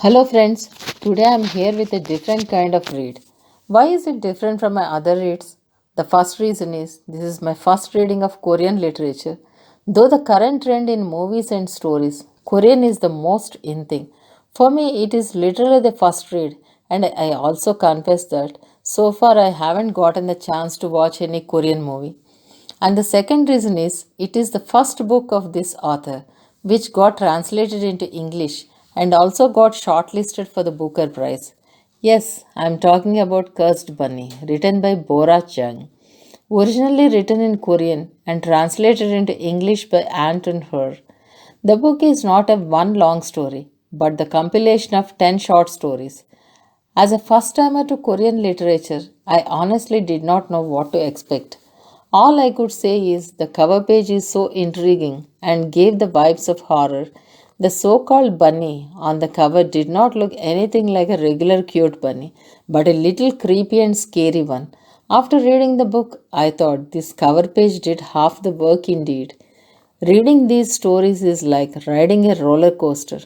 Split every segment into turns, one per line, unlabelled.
Hello friends, today I'm here with a different kind of read. Why is it different from my other reads? The first reason is this is my first reading of Korean literature. Though the current trend in movies and stories, Korean is the most in thing. For me, it is literally the first read, and I also confess that so far I haven't gotten the chance to watch any Korean movie. And the second reason is it is the first book of this author, which got translated into English and also got shortlisted for the Booker Prize. Yes, I am talking about Cursed Bunny, written by Bora Chung. Originally written in Korean and translated into English by Anton Her. The book is not a one long story, but the compilation of 10 short stories. As a first timer to Korean literature, I honestly did not know what to expect. All I could say is the cover page is so intriguing and gave the vibes of horror. The so called bunny on the cover did not look anything like a regular cute bunny, but a little creepy and scary one. After reading the book, I thought this cover page did half the work indeed. Reading these stories is like riding a roller coaster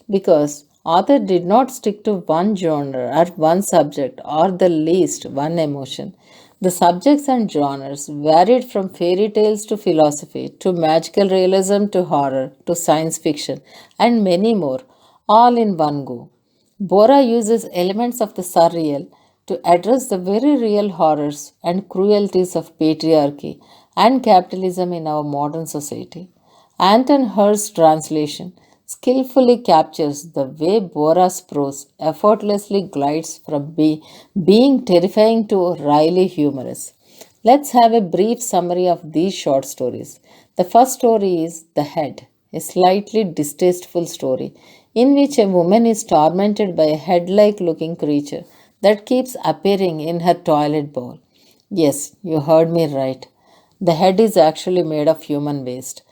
because author did not stick to one genre or one subject or the least one emotion. The subjects and genres varied from fairy tales to philosophy to magical realism to horror to science fiction and many more, all in one go. Bora uses elements of the surreal to address the very real horrors and cruelties of patriarchy and capitalism in our modern society. Anton Hurst's translation skillfully captures the way Bora's prose effortlessly glides from being terrifying to wryly humorous. Let's have a brief summary of these short stories. The first story is The Head, a slightly distasteful story in which a woman is tormented by a head like looking creature that keeps appearing in her toilet bowl. Yes, you heard me right. The head is actually made of human waste.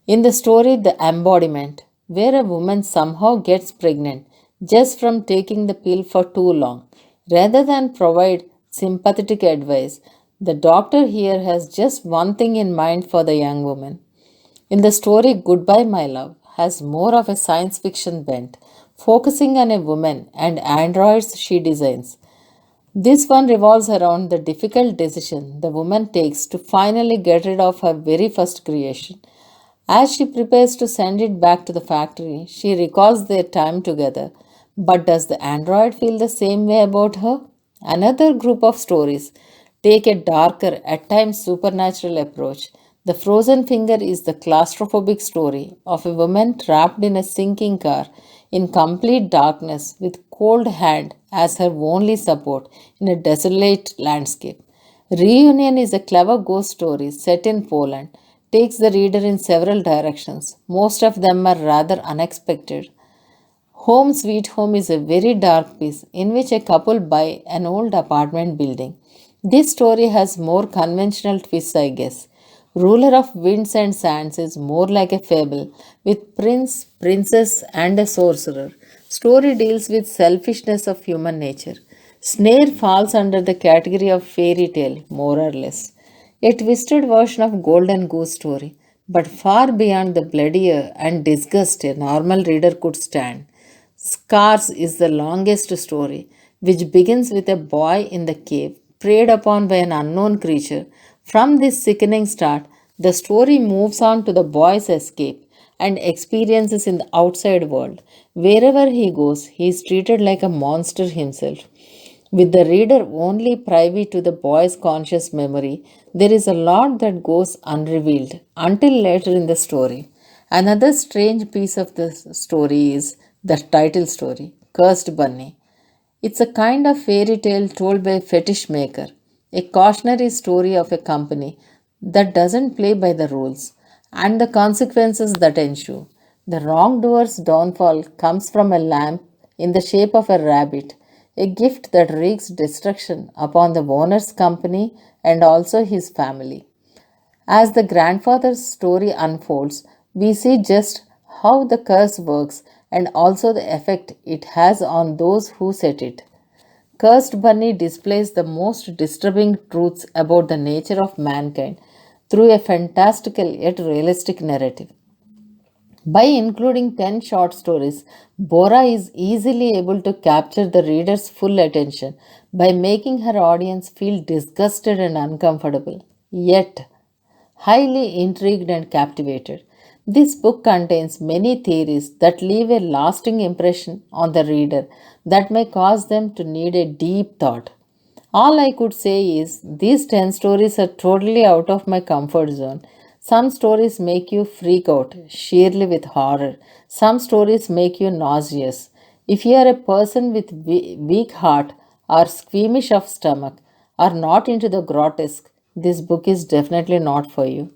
In the story, The Embodiment, where a woman somehow gets pregnant just from taking the pill for too long, rather than provide sympathetic advice, the doctor here has just one thing in mind for the young woman. In the story Goodbye My Love has more of a science fiction bent, focusing on a woman and androids she designs. This one revolves around the difficult decision the woman takes to finally get rid of her very first creation. As she prepares to send it back to the factory, she recalls their time together. But does the android feel the same way about her? Another group of stories take a darker, at times supernatural approach. The Frozen Finger is the claustrophobic story of a woman trapped in a sinking car in complete darkness with cold hand as her only support in a desolate landscape. Reunion is a clever ghost story set in Poland, takes the reader in several directions. Most of them are rather unexpected. Home Sweet Home is a very dark piece in which a couple buy an old apartment building. This story has more conventional twists, I guess. Ruler of Winds and Sands is more like a fable with prince, princess, and a sorcerer. Story deals with selfishness of human nature. Snare falls under the category of fairy tale, more or less. A twisted version of Golden Goose story, but far beyond the bloodier and disgust a normal reader could stand. Scars is the longest story, which begins with a boy in the cave, preyed upon by an unknown creature. From this sickening start, the story moves on to the boy's escape and experiences in the outside world. Wherever he goes, he is treated like a monster himself. With the reader only privy to the boy's conscious memory, there is a lot that goes unrevealed until later in the story. Another strange piece of the story is the title story, Cursed Bunny. It's a kind of fairy tale told by a fetish maker, a cautionary story of a company that doesn't play by the rules and the consequences that ensue. The wrongdoer's downfall comes from a lamp in the shape of a rabbit, a gift that wreaks destruction upon the owner's company and also his family. As the grandfather's story unfolds, we see just how the curse works and also the effect it has on those who set it. Cursed Bunny displays the most disturbing truths about the nature of mankind through a fantastical yet realistic narrative. By including 10 short stories, Bora is easily able to capture the reader's full attention by making her audience feel disgusted and uncomfortable, yet highly intrigued and captivated. This book contains many theories that leave a lasting impression on the reader that may cause them to need a deep thought. All I could say is these 10 stories are totally out of my comfort zone. Some stories make you freak out, sheerly with horror. Some stories make you nauseous. If you are a person with weak heart or squeamish of stomach or not into the grotesque, this book is definitely not for you.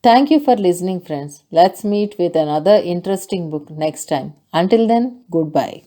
Thank you for listening, friends. Let's meet with another interesting book next time. Until then, goodbye.